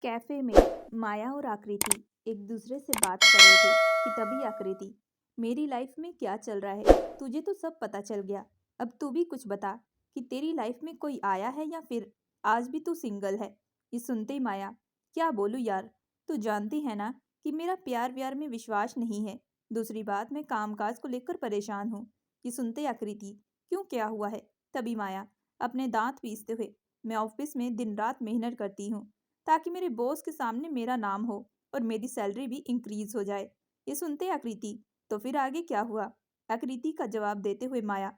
Cafe में माया और आकृति एक दूसरे से बात कर रहे थे कि तभी आकृति, मेरी लाइफ में क्या चल रहा है? तुझे तो सब पता चल गया। अब तू भी कुछ बता कि तेरी लाइफ में कोई आया है या फिर आज भी तू सिंगल है? ये सुनते ही माया, क्या बोलूं यार, तू जानती है ना कि मेरा प्यार व्यार में विश्वास नहीं है। दूसरी बात, मैं कामकाज को लेकर परेशान हूँ। ये सुनते ही आकृति, क्यों, क्या हुआ है? तभी माया, अपने दांत पीसते हुए, मैं ऑफिस में दिन रात मेहनत करती हूँ ताकि मेरे बॉस के सामने मेरा नाम हो और मेरी सैलरी भी इंक्रीज हो जाए। ये सुनते आकृति, तो फिर आगे क्या हुआ? आकृति का जवाब देते हुए माया,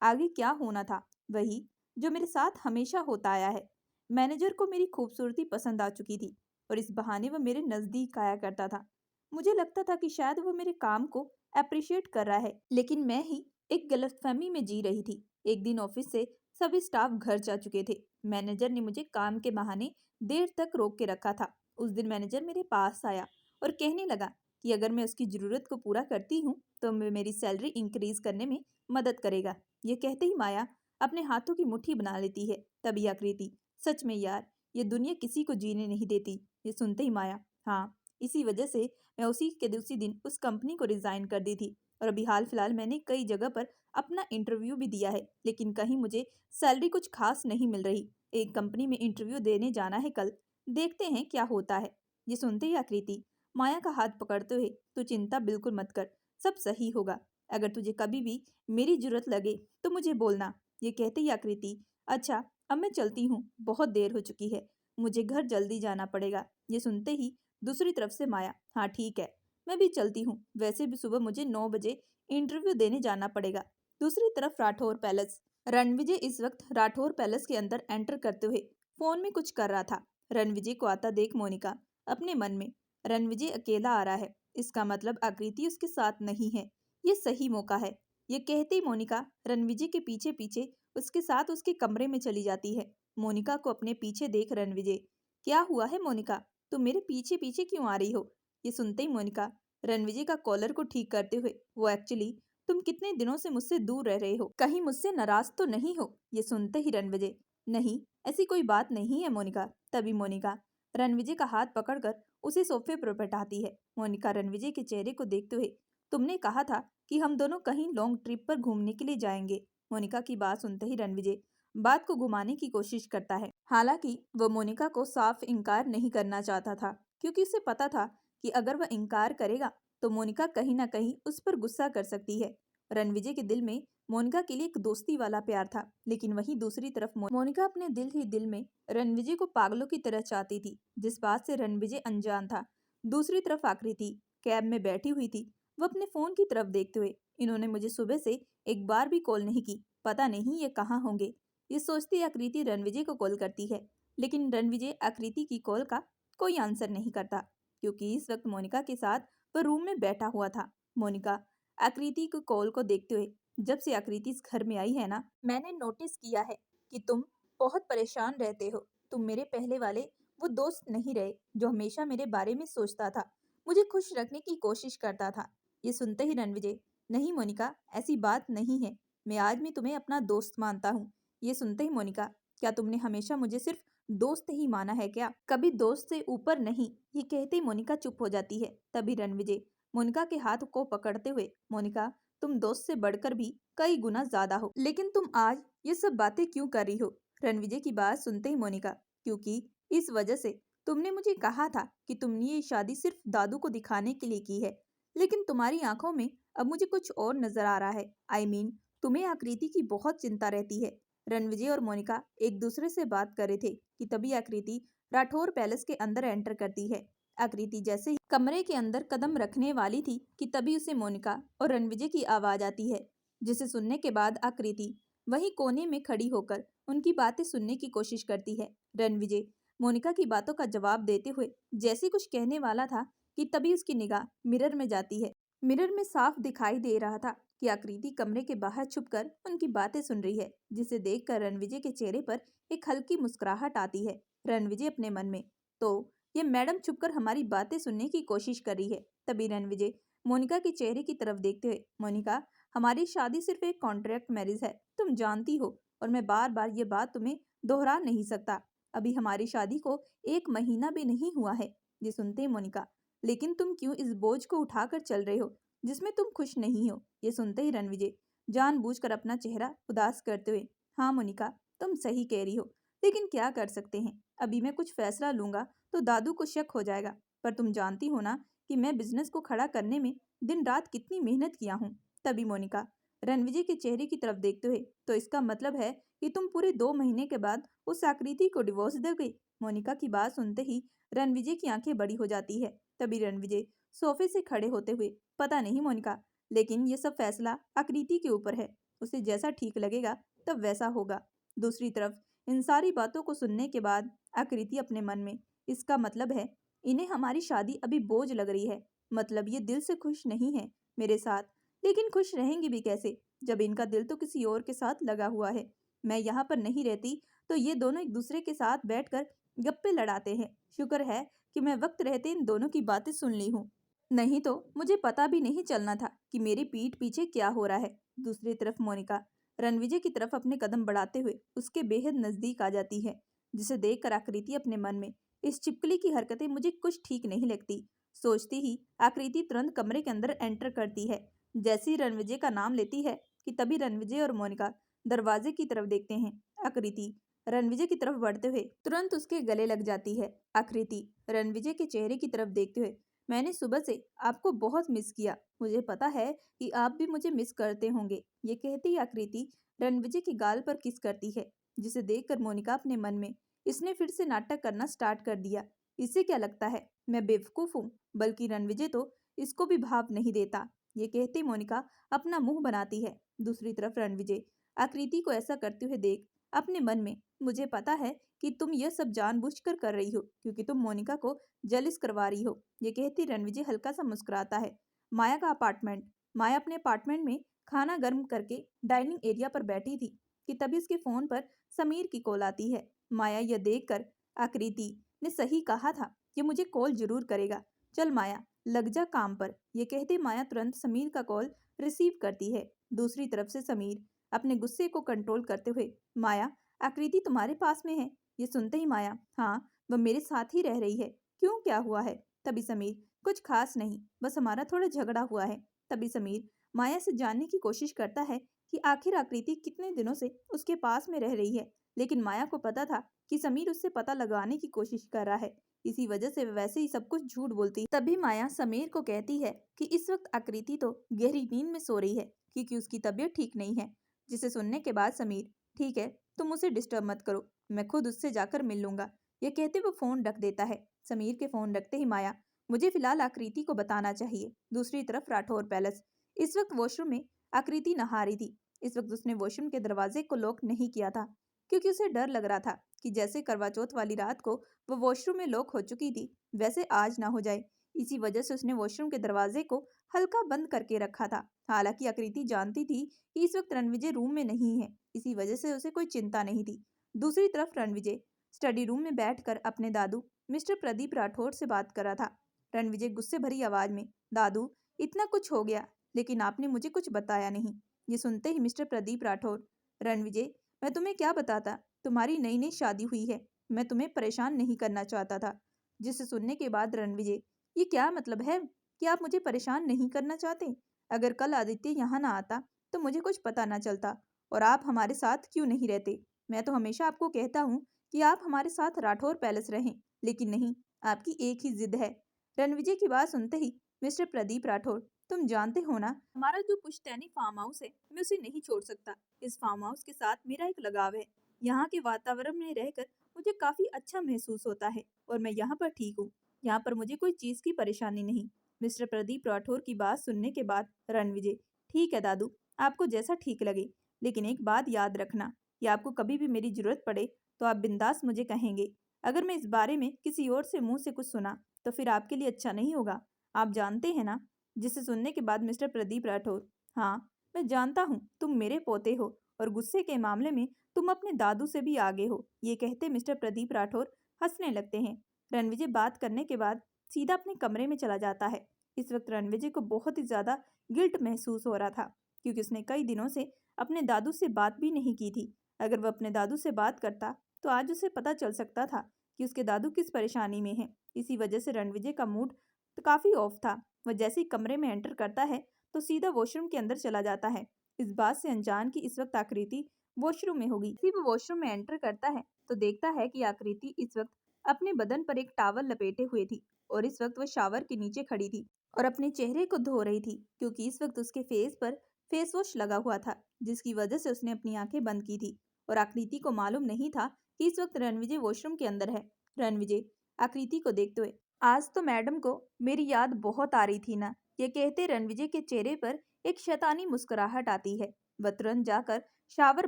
आगे क्या होना था, वही जो मेरे साथ हमेशा होता आया है। मैनेजर को मेरी खूबसूरती पसंद आ चुकी थी और इस बहाने वह मेरे नजदीक आया करता था। मुझे लगता था कि शायद वह मेरे काम को अप्रिशिएट कर रहा है, लेकिन मैं ही एक गलतफहमी में जी रही थी। एक दिन ऑफिस से सभी स्टाफ घर जा चुके थे। मैनेजर ने मुझे काम के बहाने देर तक रोक के रखा था। उस दिन मैनेजर मेरे पास आया और कहने लगा कि अगर मैं उसकी ज़रूरत को पूरा करती हूँ तो मैं मेरी सैलरी इंक्रीज करने में मदद करेगा। ये कहते ही माया अपने हाथों की मुट्ठी बना लेती है। तभी आकृति, सच में यार, ये दुनिया किसी को जीने नहीं देती। ये सुनते ही माया, हाँ, इसी वजह से मैं उसी दिन उस कंपनी को रिजाइन कर दी थी और अभी हाल फिलहाल मैंने कई जगह पर अपना इंटरव्यू भी दिया है, लेकिन कहीं मुझे सैलरी कुछ खास नहीं मिल रही। एक कंपनी में इंटरव्यू देने जाना है कल, देखते हैं क्या होता है। ये सुनते ही आकृति माया का हाथ पकड़ते हुए, तू चिंता बिल्कुल मत कर, सब सही होगा। अगर तुझे कभी भी मेरी जरूरत लगे तो मुझे बोलना। ये कहते ही आकृति, अच्छा अब मैं चलती हूँ, बहुत देर हो चुकी है, मुझे घर जल्दी जाना पड़ेगा। ये सुनते ही दूसरी तरफ से माया, हाँ ठीक है, मैं भी चलती हूँ, वैसे भी सुबह मुझे 9 बजे इंटरव्यू देने जाना पड़ेगा। दूसरी तरफ राठौर पैलेस। रणविजय इस वक्त राठौर पैलेस के अंदर एंटर करते हुए फोन में कुछ कर रहा था। रणविजय को आता देख मोनिका अपने मन में, रणविजय अकेला आ रहा है, इसका मतलब आकृति उसके साथ नहीं है, ये सही मौका है। ये कहते ही मोनिका रणविजय के पीछे पीछे उसके साथ उसके कमरे में चली जाती है। मोनिका को अपने पीछे देख रणविजय, क्या हुआ है मोनिका, तुम मेरे पीछे पीछे क्यों आ रही हो? ये सुनते ही मोनिका रणविजय का कॉलर को ठीक करते हुए, वो एक्चुअली, तुम कितने दिनों से मुझसे दूर रह रहे हो, कहीं मुझसे नाराज तो नहीं हो? ये सुनते ही रणविजय, नहीं, ऐसी कोई बात नहीं है मोनिका। तभी मोनिका रणविजय का हाथ पकड़कर उसे सोफे पर बैठाती है। मोनिका रणविजय के चेहरे को देखते हुए, तुमने कहा था कि हम दोनों कहीं लॉन्ग ट्रिप पर घूमने के लिए जाएंगे। मोनिका की बात सुनते ही रणविजय बात को घुमाने की कोशिश करता है। हालांकि वह मोनिका को साफ इनकार नहीं करना चाहता था, क्योंकि उसे पता था कि अगर वह इनकार करेगा तो मोनिका कहीं ना कहीं उस पर गुस्सा कर सकती है। रणविजय के दिल में मोनिका के लिए एक दोस्ती वाला प्यार था, लेकिन वहीं दूसरी तरफ मोनिका अपने दिल ही दिल में रणविजय को पागलों की तरह चाहती थी, जिस बात से रणविजय अनजान था। दूसरी तरफ आकृति कैब में बैठी हुई थी, वो अपने फोन की तरफ देखते हुए, इन्होंने मुझे सुबह से एक बार भी कॉल नहीं की, पता नहीं ये कहाँ होंगे। ये सोचती आकृति रणविजय को कॉल करती है, लेकिन रणविजय आकृति की कॉल का कोई आंसर नहीं करता, क्योंकि इस वक्त मोनिका के साथ वह रूम में बैठा हुआ था। मोनिका आकृति को कॉल को देखते हुए, जब से आकृति इस घर में आई है ना, मैंने नोटिस किया है कि तुम बहुत परेशान रहते हो। तुम मेरे पहले वाले वो दोस्त नहीं रहे जो हमेशा मेरे बारे में सोचता था, मुझे खुश रखने की कोशिश करता था। ये सुनते ही रणविजय, नहीं मोनिका, ऐसी बात नहीं है, मैं आज भी तुम्हें अपना दोस्त मानता हूँ। ये सुनते ही मोनिका, क्या तुमने हमेशा मुझे सिर्फ दोस्त ही माना है क्या, कभी दोस्त से ऊपर नहीं? ये कहते ही मोनिका चुप हो जाती है। तभी रणविजय मोनिका के हाथ को पकड़ते हुए, मोनिका, तुम दोस्त से बढ़कर भी कई गुना ज्यादा हो, लेकिन तुम आज ये सब बातें क्यों कर रही हो? रणविजय की बात सुनते ही मोनिका, क्योंकि इस वजह से तुमने मुझे कहा था कि तुमने ये शादी सिर्फ दादू को दिखाने के लिए की है, लेकिन तुम्हारी आंखों में अब मुझे कुछ और नजर आ रहा है। तुम्हें आकृति की बहुत चिंता रहती है। रणविजय और मोनिका एक दूसरे से बात कर रहे थे कि तभी आकृति राठौर पैलेस के अंदर एंटर करती है। आकृति जैसे ही कमरे के अंदर कदम रखने वाली थी कि तभी उसे मोनिका और रणविजय की आवाज आती है, जिसे सुनने के बाद आकृति वही कोने में खड़ी होकर उनकी बातें सुनने की कोशिश करती है। रणविजय मोनिका की बातों का जवाब देते हुए जैसे कुछ कहने वाला था कि तभी उसकी निगाह मिरर में जाती है। मिरर में साफ दिखाई दे रहा था कि आकृति कमरे के बाहर छुपकर उनकी बातें सुन रही है, जिसे देखकर रणविजय के चेहरे पर एक हल्की मुस्कुराहट आती है। रणविजय अपने मन में, तो ये मैडम छुपकर हमारी बातें सुनने की कोशिश कर रही है। तभी रणविजय मोनिका के चेहरे की तरफ देखते हुए, मोनिका, हमारी शादी सिर्फ एक कॉन्ट्रैक्ट मैरिज है, तुम जानती हो, और मैं बार बार ये बात तुम्हें दोहरा नहीं सकता। अभी हमारी शादी को 1 महीना भी नहीं हुआ है। ये सुनते ही मोनिका, लेकिन तुम क्यों इस बोझ को उठाकर चल रहे हो जिसमें तुम खुश नहीं हो? ये सुनते ही रणविजय जानबूझकर अपना चेहरा उदास करते हुए, हाँ मोनिका, तुम सही कह रही हो, लेकिन क्या कर सकते हैं? अभी मैं कुछ फैसला लूंगा तो दादू को शक हो जाएगा। पर तुम जानती हो ना कि मैं बिजनेस को खड़ा करने में दिन रात कितनी मेहनत किया हूँ। तभी मोनिका रणविजय के चेहरे की तरफ देखते हुए, तो इसका मतलब है कि तुम पूरे 2 महीने के बाद उस आकृति को डिवोर्स दोगे? मोनिका की बात सुनते ही रणविजय की आंखें बड़ी हो जाती है। तभी रणविजय सोफे से खड़े होते हुए, पता नहीं मोनिका, लेकिन ये सब फैसला आकृति के ऊपर है। उसे जैसा ठीक लगेगा तब वैसा होगा। दूसरी तरफ इन सारी बातों को सुनने के बाद आकृति अपने मन में, इसका मतलब है इन्हें हमारी शादी अभी बोझ लग रही है। मतलब ये दिल से खुश नहीं है मेरे साथ, लेकिन खुश रहेंगी भी कैसे जब इनका दिल तो किसी और के साथ लगा हुआ है। मैं यहाँ पर नहीं रहती तो ये दोनों एक दूसरे के साथ बैठकर गप्पे लड़ाते हैं। शुक्र है कि मैं वक्त रहते इन दोनों की बातें सुन ली हूँ, नहीं तो मुझे पता भी नहीं चलना था कि मेरी पीठ पीछे क्या हो रहा है। दूसरी तरफ मोनिका रणविजय की तरफ अपने कदम बढ़ाते हुए उसके बेहद नजदीक आ जाती है, जिसे देखकर आकृति अपने मन में, इस छिपकली की हरकतें मुझे कुछ ठीक नहीं लगती। सोचती ही आकृति तुरंत कमरे के अंदर एंटर करती है। जैसे ही रणविजय का नाम लेती है कि तभी रणविजय और मोनिका दरवाजे की तरफ देखते हैं। आकृति रणविजय की तरफ बढ़ते हुए तुरंत उसके गले लग जाती है। आकृति रणविजय के चेहरे की तरफ देखते हुए, मैंने सुबह से आपको बहुत मिस किया। मुझे पता है कि आप भी मुझे मिस करते होंगे। ये कहती ही आकृति रणविजय के गाल पर किस करती है, जिसे देखकर मोनिका अपने मन में, इसने फिर से नाटक करना स्टार्ट कर दिया। इसे क्या लगता है मैं बेवकूफ हूँ? बल्कि रणविजय तो इसको भी भाव नहीं देता। ये कहते मोनिका अपना मुंह बनाती है। दूसरी तरफ रणविजय आकृति को ऐसा करते हुए देख अपने मन में, मुझे पता है कि तुम यह सब जानबूझकर कर रही हो क्योंकि तुम मोनिका को जलिस करवा रही हो। ये कहती रणविजय हल्का सा मुस्कुराता है। माया का अपार्टमेंट। माया अपने अपार्टमेंट में खाना गर्म करके डाइनिंग एरिया पर बैठी थी कि तभी उसके फोन पर समीर की कॉल आती है। माया यह देखकर, आकृति ने सही कहा था, ये मुझे कॉल जरूर करेगा, चल माया लग जा काम पर। यह कहते माया तुरंत समीर का कॉल रिसीव करती है। दूसरी तरफ से समीर अपने गुस्से को कंट्रोल करते हुए, माया आकृति तुम्हारे पास में है? ये सुनते ही माया, हाँ वह मेरे साथ ही रह रही है। क्यों, क्या हुआ है? तभी समीर, कुछ खास नहीं, बस हमारा थोड़ा झगड़ा हुआ है। तभी समीर माया से जानने की कोशिश करता है कि आखिर आकृति कितने दिनों से उसके पास में रह रही है, लेकिन माया को पता था कि समीर उससे पता लगाने की कोशिश कर रहा है। इसी वजह से वह वैसे ही सब कुछ झूठ बोलती। तभी माया समीर को कहती है कि इस वक्त आकृति तो गहरी नींद में सो रही है क्योंकि उसकी तबीयत ठीक नहीं है। जिसे सुनने के बाद समीर, ठीक है तुम उसे डिस्टर्ब मत करो, मैं खुद उससे जाकर मिल लूंगा। यह कहते वो फोन रख देता है। समीर के फोन रखते ही माया, मुझे फिलहाल आकृति को बताना चाहिए। दूसरी तरफ राठौर पैलेस। इस वक्त वॉशरूम में आकृति नहा रही थी। इस वक्त उसने वॉशरूम के दरवाजे को लॉक नहीं किया था क्योंकि उसे डर लग रहा था कि जैसे करवा चौथ वाली रात को वो वॉशरूम में लॉक हो चुकी थी, वैसे आज ना हो जाए। इसी वजह से उसने वॉशरूम के दरवाजे को हल्का बंद करके रखा था। हालांकि आकृति जानती थी कि इस वक्त रणविजय रूम में नहीं है, इसी वजह से उसे कोई चिंता नहीं थी। दूसरी तरफ रणविजय स्टडी रूम में बैठकर अपने दादू मिस्टर प्रदीप राठौर से बात कर रहा था। रणविजय गुस्से भरी आवाज में, दादू इतना कुछ हो गया लेकिन आपने मुझे कुछ बताया नहीं। ये सुनते ही मिस्टर प्रदीप राठौर, रणविजय मैं तुम्हें क्या बताता, तुम्हारी नई नई शादी हुई है, मैं तुम्हें परेशान नहीं करना चाहता था। जिसे सुनने के बाद रणविजय, ये क्या मतलब है कि आप मुझे परेशान नहीं करना चाहते? अगर कल आदित्य यहाँ ना आता तो मुझे कुछ पता ना चलता, और आप हमारे साथ क्यों नहीं रहते? मैं तो हमेशा आपको कहता हूँ कि आप हमारे साथ राठौर पैलेस रहें, लेकिन नहीं, आपकी एक ही जिद है। रणविजय की बात सुनते ही मिस्टर प्रदीप राठौर, तुम जानते हो ना हमारा जो पुश्तैनी फार्म हाउस है, मैं उसे नहीं छोड़ सकता। इस फार्म हाउस के साथ मेरा एक लगाव है। यहाँ के वातावरण में रहकर मुझे काफी अच्छा महसूस होता है और मैं यहाँ पर ठीक हूँ। यहाँ पर मुझे कोई चीज की परेशानी नहीं। मिस्टर प्रदीप राठौर की बात सुनने के बाद रणविजय, ठीक है दादू, आपको जैसा ठीक लगे, लेकिन एक बात याद रखना कि आपको कभी भी मेरी जरूरत पड़े तो आप बिंदास मुझे कहेंगे। अगर मैं इस बारे में किसी और से मुंह से कुछ सुना तो फिर आपके लिए अच्छा नहीं होगा, आप जानते हैं ना। जिसे सुनने के बाद मिस्टर प्रदीप राठौर, हाँ मैं जानता हूँ तुम मेरे पोते हो और गुस्से के मामले में तुम अपने दादू से भी आगे हो। ये कहते मिस्टर प्रदीप राठौर हंसने लगते हैं। रणविजय बात करने के बाद सीधा अपने कमरे में चला जाता है। इस वक्त रणविजय को बहुत ही ज्यादा गिल्ट महसूस हो रहा था क्योंकि उसने कई दिनों से अपने दादू से बात भी नहीं की थी। अगर वह अपने दादू से बात करता तो आज उसे पता चल सकता था कि उसके दादू किस परेशानी में हैं। इसी वजह से रणविजय का मूड तो काफ़ी ऑफ था। वह जैसे ही कमरे में एंटर करता है तो सीधा वॉशरूम के अंदर चला जाता है, इस बात से अनजान कि इस वक्त आकृति वॉशरूम में होगी। जब वो वॉशरूम में एंटर करता है तो देखता है कि आकृति इस वक्त अपने बदन पर एक टॉवल लपेटे हुए थी और इस वक्त वह शावर के नीचे खड़ी थी और अपने चेहरे को धो रही थी, क्योंकि इस वक्त उसके फेस पर फेस वॉश लगा हुआ था, जिसकी वजह से उसने अपनी आंखें बंद की थी और आकृति को मालूम नहीं था कि इस वक्त रणविजय वॉशरूम के अंदर है। रणविजय आकृति को देखते हुए, आज तो मैडम को मेरी याद बहुत आ रही थी ना, ये कहते रणविजय के चेहरे पर एक शैतानी मुस्कुराहट आती है। वह तुरंत जाकर शावर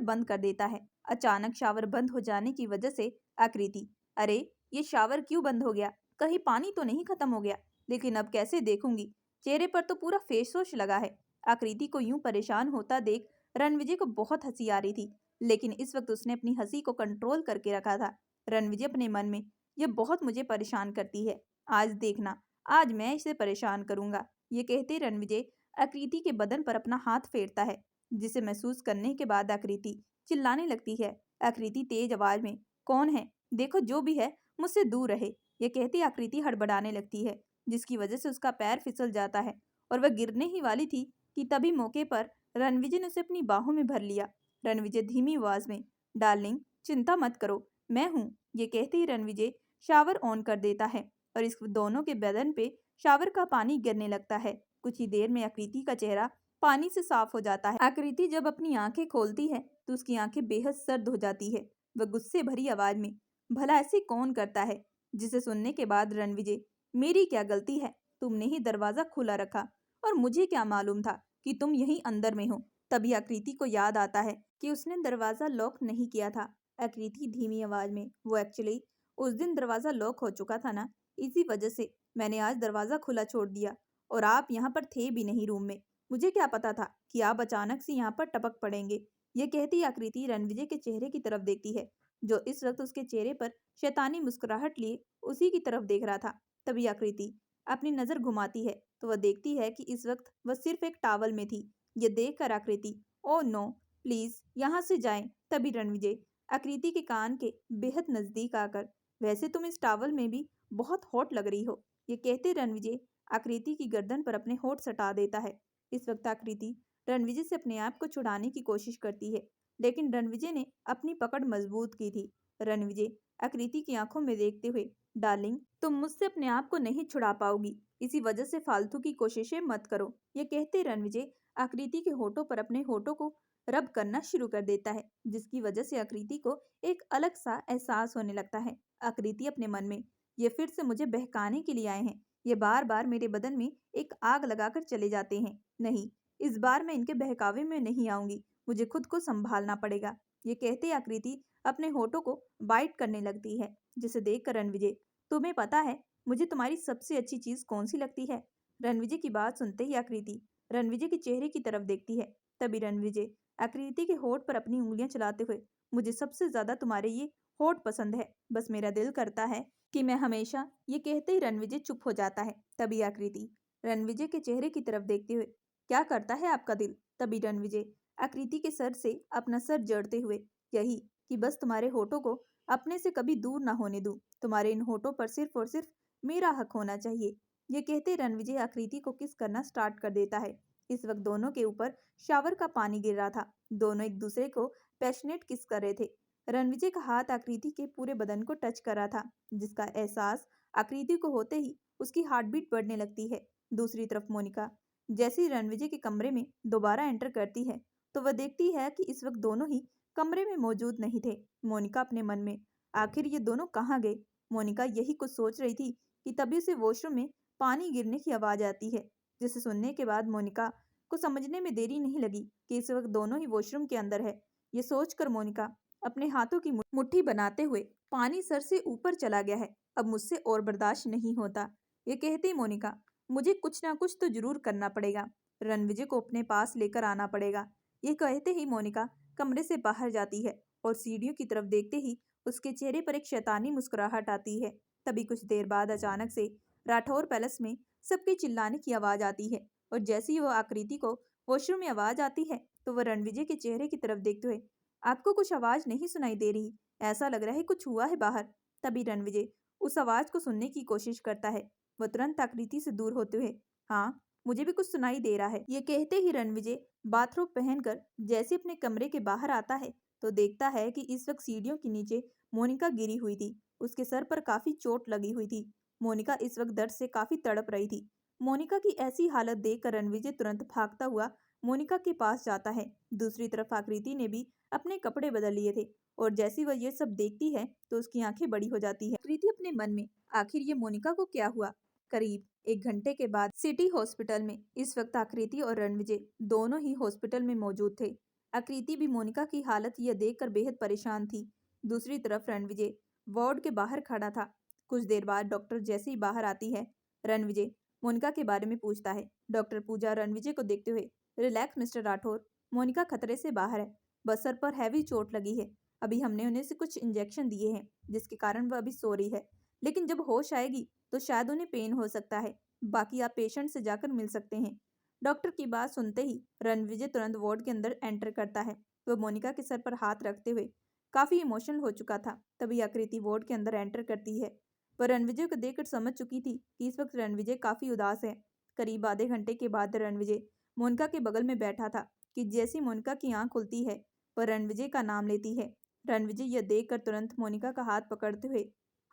बंद कर देता है। अचानक शावर बंद हो जाने की वजह से आकृति, अरे ये शावर क्यों बंद हो गया, कहीं पानी तो नहीं खत्म हो गया, लेकिन अब कैसे देखूंगी, चेहरे पर तो पूरा फेस वॉश लगा है। आकृति को यूं परेशान होता देख रणविजय को बहुत हंसी आ रही थी, लेकिन इस वक्त उसने अपनी हंसी को कंट्रोल करके रखा था। रणविजय अपने मन में, ये बहुत मुझे परेशान करती है, आज देखना, आज मैं इसे परेशान करूंगा। ये कहते रणविजय आकृति के बदन पर अपना हाथ फेरता है, जिसे महसूस करने के बाद आकृति चिल्लाने लगती है। आकृति तेज आवाज में, कौन है, देखो जो भी है मुझसे दूर रहे। ये कहती आकृति हड़बड़ाने लगती है, जिसकी वजह से उसका पैर फिसल जाता है और वह गिरने ही वाली थी कि तभी मौके पर रणविजय ने उसे अपनी बाहों में भर लिया। रणविजय धीमी आवाज में, डार्लिंग चिंता मत करो, मैं हूँ। ये कहते ही रणविजय शावर ऑन कर देता है और इस दोनों के बदन पे शावर का पानी गिरने लगता है। कुछ ही देर में आकृति का चेहरा पानी से साफ हो जाता है। आकृति जब अपनी आंखें खोलती है तो उसकी आंखें बेहद सर्द हो जाती है। वह गुस्से भरी आवाज में, भला ऐसे कौन करता है, जिसे सुनने के बाद रणविजय, मेरी क्या गलती है, तुमने ही दरवाजा खुला रखा और मुझे क्या मालूम था कि तुम यहीं अंदर में हो। तभी आकृति को याद आता है कि उसने दरवाजा लॉक नहीं किया था। आकृति धीमी आवाज में, वो एक्चुअली उस दिन दरवाजा लॉक हो चुका था ना, इसी वजह से मैंने आज दरवाजा खुला छोड़ दिया और आप यहाँ पर थे भी नहीं रूम में, मुझे क्या पता था कि आप अचानक से यहाँ पर टपक पड़ेंगे। ये कहती आकृति रणविजय के चेहरे की तरफ देखती है, जो इस वक्त उसके चेहरे पर शैतानी मुस्कुराहट लिए उसी की तरफ देख रहा था। तभी आकृति अपनी नजर घुमाती है तो वह देखती है कि इस वक्त वह सिर्फ एक टावल में थी। ये देखकर आकृति, ओ नो प्लीज यहाँ से जाएं। तभी रणविजय आकृति के कान के बेहद नजदीक आकर, वैसे तुम इस टावल में भी बहुत हॉट लग रही हो। ये कहते रणविजय आकृति की गर्दन पर अपने होठ सटा देता है। इस वक्त आकृति रणविजय से अपने आप को छुड़ाने की कोशिश करती है, लेकिन रणविजय ने अपनी पकड़ मजबूत की थी। रणविजय आकृति की आंखों में देखते हुए, डार्लिंग तुम मुझसे अपने आप को नहीं छुड़ा पाओगी, इसी वजह से फालतू की कोशिशें मत करो। ये कहते रणविजय आकृति के होठों पर अपने होठों को रब करना शुरू कर देता है, जिसकी वजह से आकृति को एक अलग सा एहसास होने लगता है। आकृति अपने मन में, ये फिर से मुझे बहकाने के लिए आए हैं, ये बार बार मेरे बदन में एक आग लगाकर चले जाते हैं। नहीं, इस बार मैं इनके बहकावे में नहीं आऊंगी, मुझे खुद को संभालना पड़ेगा। ये कहते आकृति अपने होठों को बाइट करने लगती है, जिसे देखकर रणविजय, तुम्हें पता है मुझे तुम्हारी सबसे अच्छी चीज कौन सी लगती है। रणविजय की बात सुनते ही आकृति रणविजय के चेहरे की तरफ देखती है। तभी रणविजय आकृति के होठ पर अपनी उंगलियां चलाते हुए, मुझे सबसे ज्यादा तुम्हारे ये होठ पसंद है, बस मेरा दिल करता है कि मैं हमेशा। ये कहते ही रणविजय चुप हो जाता है। तभी आकृति रणविजय के चेहरे की तरफ देखते हुए, क्या करता है आपका दिल। तभी रणविजय आकृति के सर से अपना सर जड़ते हुए, यही कि बस तुम्हारे होठों को अपने से कभी दूर ना होने दूं, तुम्हारे इन होठों पर सिर्फ और सिर्फ मेरा हक होना चाहिए। ये कहते रणविजय आकृति को किस करना स्टार्ट कर देता है। इस वक्त दोनों के ऊपर शावर का पानी गिर रहा था, दोनों एक दूसरे को पैशनेट किस कर रहे थे। रणविजय का हाथ आकृति के पूरे बदन को टच कर रहा था, जिसका एहसास आकृति को होते ही उसकी हार्ट बीट बढ़ने लगती है। दूसरी तरफ मोनिका जैसे ही रणविजय के कमरे में दोबारा एंटर करती है तो वह देखती है कि इस वक्त दोनों ही कमरे में मौजूद नहीं थे। मोनिका अपने मन में, आखिर ये दोनों कहाँ गए। मोनिका यही कुछ सोच रही थी कि तभी से वॉशरूम में पानी गिरने की आवाज आती है, जिसे सुनने के बाद मोनिका को समझने में देरी नहीं लगी कि इस वक्त दोनों ही वॉशरूम के अंदर है। ये सोचकर मोनिका अपने हाथों की मुट्ठी बनाते हुए, पानी सर से ऊपर चला गया है, अब मुझसे और बर्दाश्त नहीं होता। ये कहते ही मोनिका, मुझे कुछ ना कुछ तो जरूर करना पड़ेगा, रणविजय को अपने पास लेकर आना पड़ेगा। ये कहते ही मोनिका कमरे से बाहर जाती है और सीढ़ियों की तरफ देखते ही उसके चेहरे पर एक शैतानी मुस्कुराहट आती है। तभी कुछ देर बाद अचानक से राठौर पैलेस में सबके चिल्लाने की आवाज आती है और जैसे ही वह आकृति को वॉशरूम में आवाज आती है तो वह रणविजय के चेहरे की तरफ देखते हुए, आपको कुछ आवाज नहीं सुनाई दे रही। ऐसा लग रहा है कुछ हुआ है बाहर। तभी रणविजय उस आवाज को सुनने की कोशिश करता है। वह तुरंत आकृति से दूर होते हुए, हाँ, मुझे भी कुछ सुनाई दे रहा है। ये कहते ही रणविजय बाथरोब पहनकर जैसे अपने कमरे के बाहर आता है तो देखता है कि इस वक्त सीढ़ियों के नीचे मोनिका गिरी हुई थी। उसके सर पर काफी चोट लगी हुई थी। मोनिका इस वक्त दर्द से काफी तड़प रही थी। मोनिका की ऐसी हालत देखकर रणविजय तुरंत भागता हुआ मोनिका के पास जाता है। दूसरी तरफ आकृति ने भी अपने कपड़े बदल लिए थे और जैसी वह ये सब देखती है तो उसकी आंखें बड़ी हो जाती है। आकृति अपने मन में, आखिर ये मोनिका को क्या हुआ। करीब 1 घंटे के बाद सिटी हॉस्पिटल में इस वक्त आकृति और रणविजय दोनों ही हॉस्पिटल में मौजूद थे। आकृति भी मोनिका की हालत यह देखकर बेहद परेशान थी। दूसरी तरफ रणविजय वार्ड के बाहर खड़ा था। कुछ देर बाद डॉक्टर जैसे ही बाहर आती है, रणविजय मोनिका के बारे में पूछता है। डॉक्टर पूजा रणविजय को देखते हुए, रिलैक्स मिस्टर राठौर, मोनिका खतरे से बाहर है। बस सर पर हैवी चोट लगी है। अभी हमने उन्हें से कुछ इंजेक्शन दिए हैं जिसके कारण वह अभी सो रही है, लेकिन जब होश आएगी तो शायद उन्हें पेन हो सकता है। बाकी आप पेशेंट से जाकर मिल सकते हैं। डॉक्टर की बात सुनते ही रणविजय तुरंत वार्ड के अंदर एंटर करता है। वह मोनिका के सर पर हाथ रखते हुए काफी इमोशनल हो चुका था। तभी आकृति वार्ड के अंदर एंटर करती है। वह रणविजय को देखकर समझ चुकी थी कि इस वक्त रणविजय काफी उदास है। करीब आधे घंटे के बाद रणविजय मोनिका के बगल में बैठा था कि जैसी मोनिका की आंख खुलती है वह रणविजय का नाम लेती है। रणविजय यह देखकर तुरंत मोनिका का हाथ पकड़ते हुए,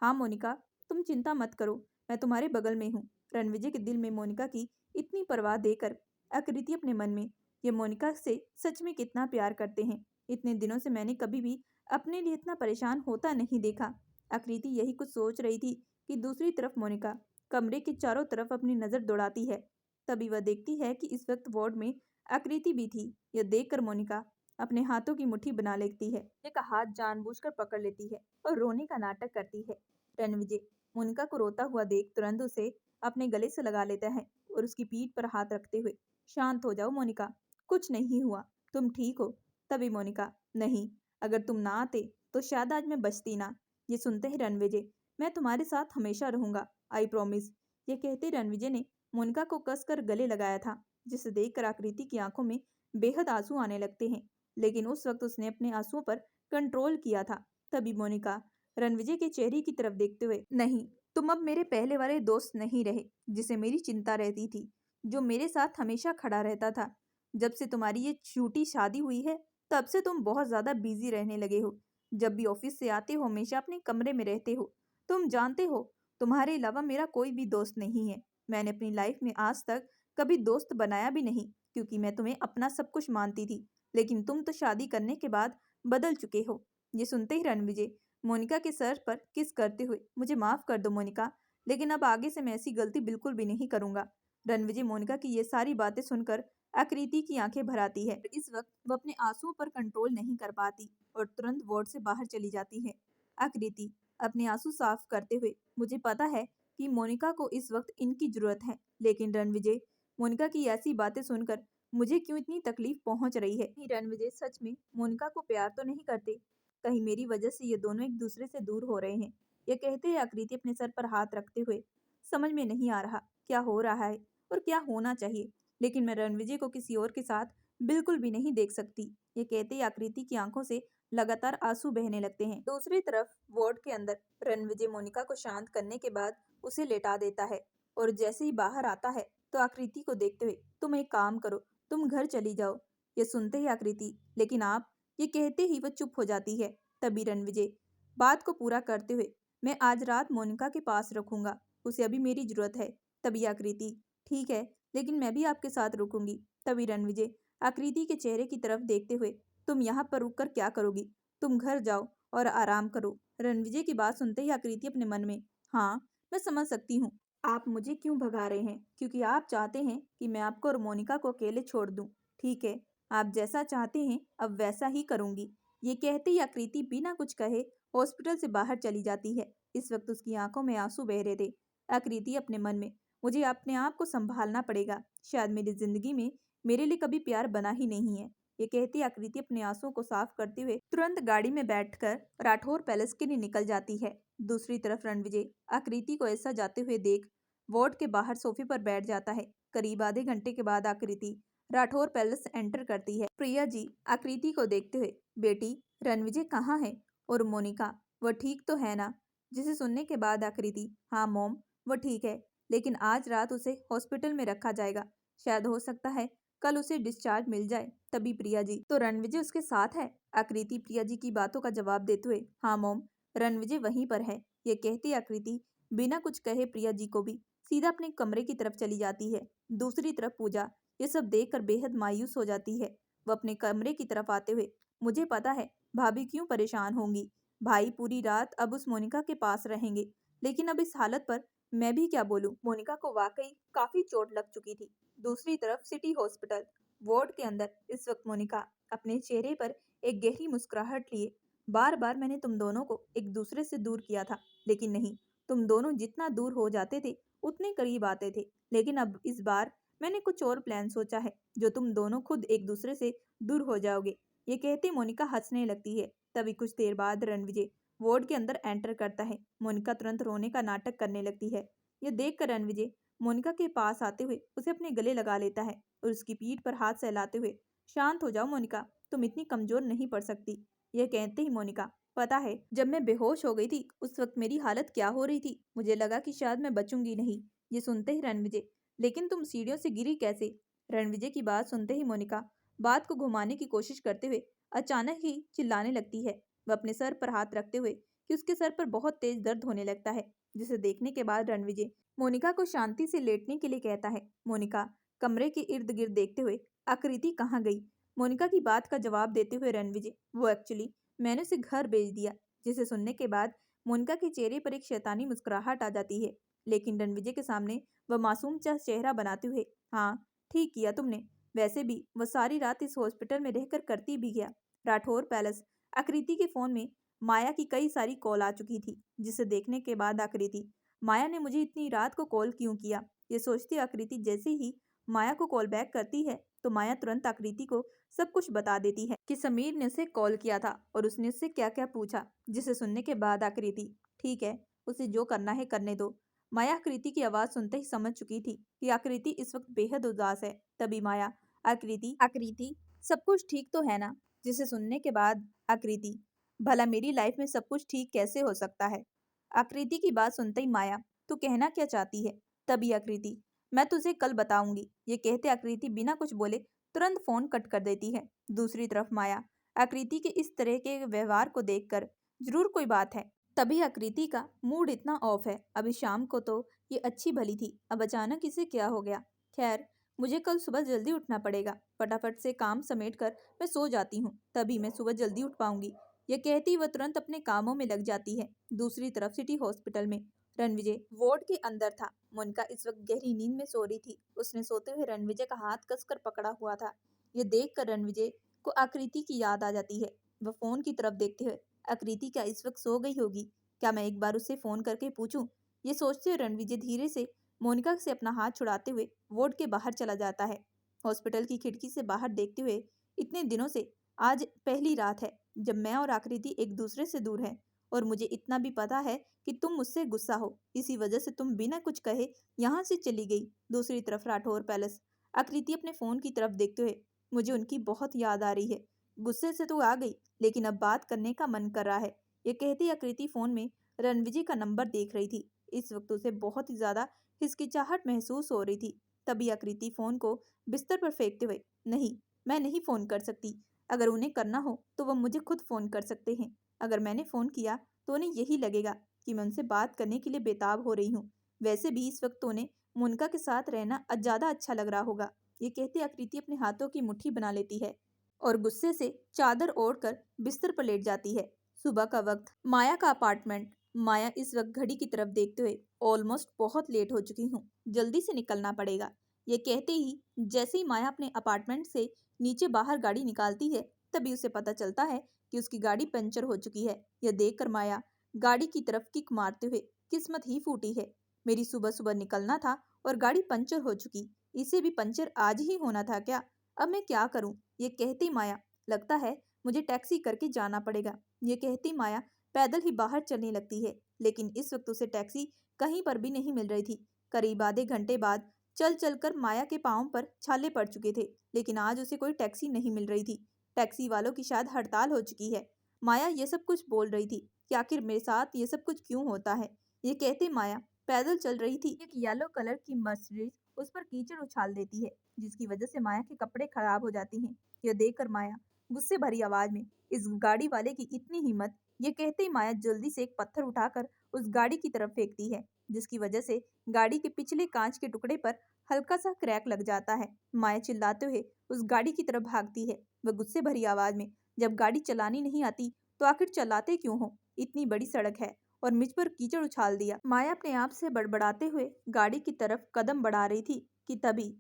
हाँ मोनिका, तुम चिंता मत करो, मैं तुम्हारे बगल में हूँ। रणविजय के दिल में मोनिका की इतनी परवाह देकर आकृति अपने मन में, ये मोनिका से सच में कितना प्यार करते हैं। इतने दिनों से मैंने कभी भी अपने लिए इतना परेशान होता नहीं देखा। आकृति यही कुछ सोच रही थी कि दूसरी तरफ मोनिका कमरे के चारों तरफ अपनी नजर दौड़ाती है। तभी वह देखती है कि इस वक्त वार्ड में आकृति भी थी। यह देखकर मोनिका अपने हाथों की मुट्ठी बना लेती है, एक हाथ जानबूझकर पकड़ लेती है और रोने का नाटक करती है। रणविजय मोनिका को रोता हुआ देख तुरंत उसे अपने गले से लगा लेता है और उसकी पीठ पर हाथ रखते हुए, शांत हो जाओ मोनिका, कुछ नहीं हुआ, तुम ठीक हो। तभी मोनिका, नहीं, अगर तुम ना आते तो शायद आज मैं बचती ना। ये सुनते ही रणविजय, मैं तुम्हारे साथ हमेशा रहूंगा, आई प्रॉमिस। ये कहते रणविजय ने मोनिका को कसकर गले लगाया था, जिसे देखकर आकृति की आंखों में बेहद आंसू आने लगते हैं। लेकिन उस वक्त उसने अपने आंसुओं पर कंट्रोल किया था। तभी मोनिका रणविजय के चेहरे की तरफ देखते हुए, नहीं, तुम अब मेरे पहले वाले दोस्त नहीं रहे जिसे मेरी चिंता रहती थी, जो मेरे साथ हमेशा खड़ा रहता था। जब से तुम्हारी ये झूठी शादी हुई है तब से तुम बहुत ज्यादा बिजी रहने लगे हो। जब भी ऑफिस से आते हो हमेशा अपने कमरे में रहते हो। तुम जानते हो तुम्हारे अलावा मेरा कोई भी दोस्त नहीं है। मैंने अपनी लाइफ में आज तक कभी दोस्त बनाया भी नहीं, क्योंकि मैं तुम्हें अपना सब कुछ मानती थी। लेकिन तुम तो शादी करने के बाद बदल चुके हो। ये सुनते ही रणविजय मोनिका के सर पर किस करते हुए, मुझे माफ कर दो मोनिका, लेकिन अब आगे से मैं ऐसी गलती बिल्कुल भी नहीं करूंगा। रणविजय मोनिका की ये सारी बातें सुनकर आकृति की आंखें भर आती है। इस वक्त वह अपने आंसुओं पर कंट्रोल नहीं कर पाती और तुरंत वार्ड से बाहर चली जाती है। आकृति अपने आंसू साफ करते हुए, मुझे पता है कि मोनिका को इस वक्त इनकी जरूरत है, लेकिन रणविजय, मोनिका की ऐसी बातें सुनकर मुझे क्यों इतनी तकलीफ पहुंच रही है। नहीं, रणविजय सच में मोनिका को प्यार तो नहीं करते। कहीं मेरी वजह से ये दोनों एक दूसरे से दूर हो रहे हैं। ये कहते हैं आकृति अपने सर पर हाथ रखते हुए, समझ में नहीं आ रहा क्या हो रहा है और क्या होना चाहिए, लेकिन मैं रणविजय को किसी और के साथ बिल्कुल भी नहीं देख सकती। ये कहते ही आकृति की आंखों से लगातार आंसू बहने लगते हैं। दूसरी तरफ वार्ड के अंदर रणविजय मोनिका को शांत करने के बाद उसे लेटा देता है और जैसे ही बाहर आता है तो आकृति को देखते हुए, तुम एक काम करो, तुम घर चली जाओ। ये सुनते ही आकृति, लेकिन आप, ये कहते ही वह चुप हो जाती है। तभी रणविजय बात को पूरा करते हुए, मैं आज रात मोनिका के पास रखूंगा, उसे अभी मेरी जरूरत है। तभी आकृति, ठीक है, लेकिन मैं भी आपके साथ रुकूंगी। तभी रणविजय आकृति के चेहरे की तरफ देखते हुए, तुम यहाँ पर रुककर क्या करोगी, तुम घर जाओ और आराम करो। रणविजय की बात सुनते ही आकृति अपने मन में, हाँ, मैं समझ सकती हूँ आप मुझे क्यों भगा रहे हैं, क्योंकि आप चाहते हैं कि मैं आपको और मोनिका को अकेले छोड़ दूं। ठीक है, आप जैसा चाहते हैं अब वैसा ही करूंगी। ये कहते ही आकृति बिना कुछ कहे हॉस्पिटल से बाहर चली जाती है। इस वक्त उसकी आंखों में आंसू बह रहे थे। आकृति अपने मन में, मुझे अपने आप को संभालना पड़ेगा, शायद मेरी जिंदगी में मेरे लिए कभी प्यार बना ही नहीं है। ये कहती आकृति अपने आंसुओं को साफ करते हुए तुरंत गाड़ी में बैठकर राठौर पैलेस के लिए निकल जाती है। दूसरी तरफ रणविजय आकृति को ऐसा जाते हुए देख वार्ड के बाहर सोफे पर बैठ जाता है। करीब आधे घंटे के बाद आकृति राठौर पैलेस एंटर करती है। प्रिया जी आकृति को देखते हुए, बेटी, रणविजय कहाँ है और मोनिका, वह ठीक तो है ना? जिसे सुनने के बाद आकृति, हाँ मॉम, वो ठीक है, लेकिन आज रात उसे हॉस्पिटल में रखा जाएगा। शायद हो सकता है कल उसे डिस्चार्ज मिल जाए। तभी प्रिया जी, तो रणविजय उसके साथ है? आकृति प्रिया जी की बातों का जवाब देते हुए, हाँ मॉम, रणविजय वहीं पर है। ये कहती आकृति बिना कुछ कहे प्रिया जी को भी सीधा अपने कमरे की तरफ चली जाती है। दूसरी तरफ पूजा ये सब देखकर बेहद मायूस हो जाती है। वह अपने कमरे की तरफ आते हुए, मुझे पता है भाभी क्यों परेशान होंगी। भाई पूरी रात अब उस मोनिका के पास रहेंगे, लेकिन अब इस हालत पर मैं भी क्या बोलूं। मोनिका को वाकई काफी चोट लग चुकी थी। दूसरी तरफ सिटी हॉस्पिटल वार्ड के अंदर इस वक्त मोनिका अपने चेहरे पर एक गहरी मुस्कुराहट लिए, बार बार मैंने तुम दोनों को एक दूसरे से दूर किया था, लेकिन नहीं, तुम दोनों जितना दूर हो जाते थे उतने करीब आते थे। लेकिन अब इस बार मैंने कुछ और प्लान सोचा है, जो तुम दोनों खुद एक दूसरे से दूर हो जाओगे। ये कहते मोनिका हंसने लगती है। तभी कुछ देर बाद रणविजय वार्ड के अंदर एंटर करता है। मोनिका तुरंत रोने का नाटक करने लगती है। यह देखकर रणविजय मोनिका के पास आते हुए उसे अपने गले लगा लेता है और उसकी पीठ पर हाथ सहलाते हुए, शांत हो जाओ मोनिका, तुम इतनी कमजोर नहीं पड़ सकती। यह कहते ही मोनिका, पता है जब मैं बेहोश हो गई थी उस वक्त मेरी हालत क्या हो रही थी, मुझे लगा कि शायद मैं बचूंगी नहीं। ये सुनते ही रणविजय, लेकिन तुम सीढ़ियों से गिरी कैसे? रणविजय की बात सुनते ही मोनिका बात को घुमाने की कोशिश करते हुए अचानक ही चिल्लाने लगती है। वह अपने सर पर हाथ रखते हुए कि उसके सर पर बहुत तेज दर्द होने लगता है, जिसे देखने के बाद रणविजय मोनिका को शांति से लेटने के लिए कहता है। मोनिका कमरे के इर्द गिर्द देखते हुए, आकृति कहाँ गई? मोनिका की बात का जवाब देते हुए रणविजय, वो एक्चुअली मैंने उसे घर भेज दिया। जिसे सुनने के बाद मोनिका के चेहरे पर एक शैतानी मुस्कुराहट आ जाती है, लेकिन रणविजय के सामने वह मासूम सा चेहरा बनाते हुए, हाँ ठीक किया तुमने, वैसे भी वह सारी रात इस हॉस्पिटल में रहकर करती भी गया। राठौर पैलेस, आकृति के फोन में माया की कई सारी कॉल आ चुकी थी, जिसे देखने के बाद आकृति, माया ने मुझे इतनी रात को कॉल क्यों किया? ये सोचती आकृति जैसे ही माया को कॉल बैक करती है, तो माया तुरंत आकृति को सब कुछ बता देती है कि समीर ने उसे कॉल किया था और उसने उससे क्या क्या पूछा। जिसे सुनने के बाद आकृति, ठीक है, उसे जो करना है करने दो। माया आकृति की आवाज सुनते ही समझ चुकी थी कि आकृति इस वक्त बेहद उदास है। तभी माया, आकृति आकृति सब कुछ ठीक तो है ना? जिसे सुनने के बाद आकृति, भला मेरी लाइफ में सब कुछ ठीक कैसे हो सकता है? आकृति की बात सुनते ही माया, तू कहना क्या चाहती है? तभी आकृति, मैं तुझे कल बताऊंगी। ये कहते आकृति बिना कुछ बोले तुरंत फोन कट कर देती है। दूसरी तरफ माया आकृति के इस तरह के व्यवहार को देखकर, जरूर कोई बात है। तभी आकृति का मूड इतना ऑफ है, अभी शाम को तो ये अच्छी भली थी, अब अचानक इसे क्या हो गया? खैर, मुझे कल सुबह जल्दी उठना पड़ेगा, फटाफट से काम समेट कर मैं सो जाती हूँ, तभी मैं सुबह जल्दी उठ पाऊंगी। यह कहती वह तुरंत अपने कामों में लग जाती है। दूसरी तरफ सिटी हॉस्पिटल में रणविजय वार्ड के अंदर था। मोनिका इस वक्त गहरी नींद में सो रही थी। उसने सोते हुए रणविजय का हाथ कसकर पकड़ा हुआ था। यह देखकर रणविजय को आकृति की याद आ जाती है। वह फोन की तरफ देखते हुए, आकृति क्या इस वक्त सो गई होगी? क्या मैं एक बार उससे फोन करके पूछूं? ये सोचते हुए रणविजय धीरे से मोनिका से अपना हाथ छुड़ाते हुए वार्ड के बाहर चला जाता है। हॉस्पिटल की खिड़की से बाहर देखते हुए, इतने दिनों से आज पहली रात है जब मैं और आकृति एक दूसरे से दूर हैं, और मुझे इतना भी पता है कि तुम मुझसे गुस्सा हो, इसी वजह से तुम बिना कुछ कहे यहाँ से चली गई। दूसरी तरफ राठौर पैलेस, आकृति अपने फोन की तरफ देखते हुए, मुझे उनकी बहुत याद आ रही है। गुस्से से तो आ गई, लेकिन अब बात करने का मन कर रहा है। ये कहती आकृति फोन में रणविजय का नंबर देख रही थी। इस वक्त उसे बहुत ही ज्यादा हिचकिचाहट महसूस हो रही थी। तभी आकृति फोन को बिस्तर पर फेंकते हुए, नहीं, मैं नहीं फोन कर सकती। अगर उन्हें करना हो तो वह मुझे खुद फोन कर सकते हैं। अगर मैंने फोन किया तो उन्हें यही लगेगा कि मैं उनसे बात करने के लिए बेताब हो रही हूँ। वैसे भी इस वक्त उन्हें मुनका के साथ रहना ज्यादा अच्छा लग रहा होगा। ये कहते आकृति अपने हाथों की मुट्ठी बना लेती है और गुस्से से चादर ओढ़कर बिस्तर पर लेट जाती है। सुबह का वक्त, माया का अपार्टमेंट। माया इस वक्त घड़ी की तरफ देखते हुए, ऑलमोस्ट बहुत लेट हो चुकी हूँ, जल्दी से निकलना पड़ेगा। ये कहते ही जैसे ही माया अपने अपार्टमेंट से नीचे बाहर गाड़ी निकालती है, तभी उसे पता चलता है कि उसकी गाड़ी पंचर हो चुकी है। यह देखकर माया गाड़ी की तरफ किक मारते हुए, किस्मत ही फूटी है, मेरी सुबह सुबह निकलना था और गाड़ी पंचर हो चुकी, इसे भी पंचर आज ही होना था क्या? अब मैं क्या करूं? ये कहती माया, लगता है मुझे टैक्सी करके जाना पड़ेगा। ये कहती माया पैदल ही बाहर चलने लगती है, लेकिन इस वक्त उसे टैक्सी कहीं पर भी नहीं मिल रही थी। करीब आधे घंटे बाद चल चलकर माया के पांव पर छाले पड़ चुके थे, लेकिन आज उसे कोई टैक्सी नहीं मिल रही थी। टैक्सी वालों की शायद हड़ताल हो चुकी है। माया ये सब कुछ बोल रही थी कि आखिर मेरे साथ ये सब कुछ क्यों होता है। ये कहते माया पैदल चल रही थी। एक येलो कलर की मर्सिडीज उस पर कीचड़ उछाल देती है, जिसकी वजह से माया के कपड़े खराब हो जाती हैं। यह देखकर माया गुस्से भरी आवाज में, इस गाड़ी वाले की इतनी हिम्मत। ये कहते ही माया जल्दी से एक पत्थर उठाकर उस गाड़ी की तरफ फेंकती है, जिसकी वजह से गाड़ी के पिछले कांच के टुकड़े पर हल्का सा क्रैक लग जाता है। माया चिल्लाते हुए उस गाड़ी की तरफ भागती है। वह गुस्से भरी आवाज में, जब गाड़ी चलानी नहीं आती तो आखिर चलाते क्यों हो? इतनी बड़ी सड़क है और मुझ पर कीचड़ उछाल दिया। माया अपने आप से बड़बड़ाते हुए गाड़ी की तरफ कदम बढ़ा रही थी कि तभी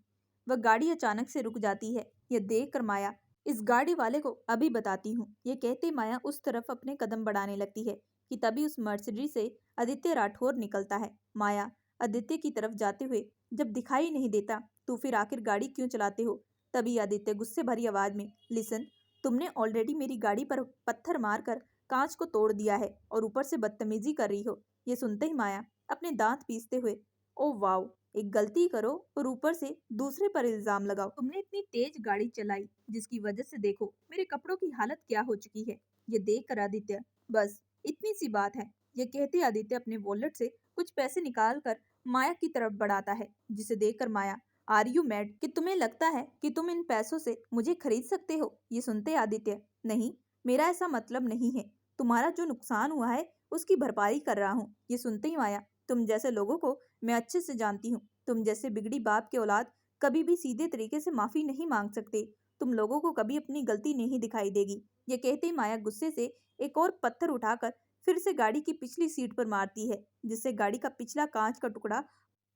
वह गाड़ी अचानक से रुक जाती है। यह देखकर माया, इस गाड़ी वाले को अभी बताती हूँ। ये कहते माया उस तरफ अपने कदम बढ़ाने लगती है कि तभी उस मर्सिडीज से आदित्य राठौर निकलता है। माया आदित्य की तरफ जाते हुए, जब दिखाई नहीं देता तो फिर आखिर गाड़ी क्यों चलाते हो? तभी आदित्य गुस्से भरी आवाज में, लिसन, तुमने ऑलरेडी मेरी गाड़ी पर पत्थर मारकर कांच को तोड़ दिया है और ऊपर से बदतमीजी कर रही हो। ये सुनते ही माया अपने दांत पीसते हुए, ओ वाओ, एक गलती करो और ऊपर से दूसरे पर इल्जाम लगाओ। तुमने इतनी तेज गाड़ी चलाई जिसकी वजह से देखो मेरे कपड़ों की हालत क्या हो चुकी है। ये देख कर आदित्य, बस इतनी सी बात है। ये कहते आदित्य अपने वॉलेट से कुछ पैसे निकाल कर माया की तरफ बढ़ाता है, जिसे देखकर माया, आर यू मैड, कि तुम्हें लगता है कि तुम इन पैसों से मुझे खरीद सकते हो? ये सुनते आदित्य, नहीं, मेरा ऐसा मतलब नहीं है। तुम्हारा जो नुकसान हुआ है उसकी भरपाई कर रहा हूँ। ये सुनते ही माया, तुम जैसे लोगों को मैं अच्छे से जानती हूँ। तुम जैसे बिगड़ी बाप के औलाद कभी भी सीधे तरीके से माफी नहीं मांग सकते। तुम लोगों को कभी अपनी गलती नहीं दिखाई देगी। ये कहते ही माया गुस्से से एक और पत्थर उठाकर फिर से गाड़ी की पिछली सीट पर मारती है, जिससे गाड़ी का पिछला कांच का टुकड़ा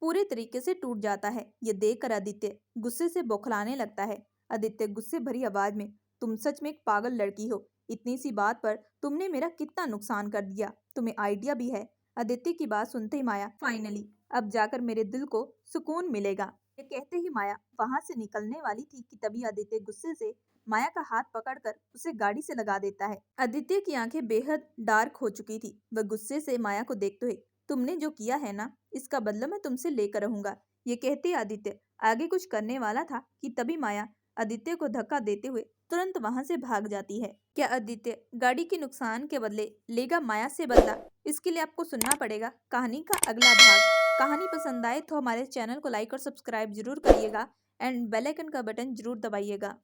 पूरे तरीके से टूट जाता है। ये देखकर आदित्य गुस्से से बौखलाने लगता है। आदित्य गुस्से भरी आवाज में, तुम सच में एक पागल लड़की हो। इतनी सी बात पर तुमने मेरा कितना नुकसान कर दिया। तुम्हें आइडिया भी है। आदित्य की बात सुनते ही माया, फाइनली अब जाकर मेरे दिल को सुकून मिलेगा। ये कहते ही माया वहां से निकलने वाली थी कि तभी आदित्य गुस्से से माया का हाथ पकड़कर उसे गाड़ी से लगा देता है। आदित्य की आंखें बेहद डार्क हो चुकी थी। वह गुस्से से माया को देखते हुए, तुमने जो किया है ना, इसका बदला मैं तुमसे लेकर रहूंगा। ये कहते आदित्य आगे कुछ करने वाला था कि तभी माया आदित्य को धक्का देते हुए तुरंत वहां से भाग जाती है। क्या आदित्य गाड़ी के नुकसान के बदले लेगा माया से बदला? इसके लिए आपको सुनना पड़ेगा कहानी का अगला भाग। कहानी पसंद आए तो हमारे चैनल को लाइक और सब्सक्राइब जरूर करिएगा एंड बेल आइकन का बटन जरूर दबाइएगा।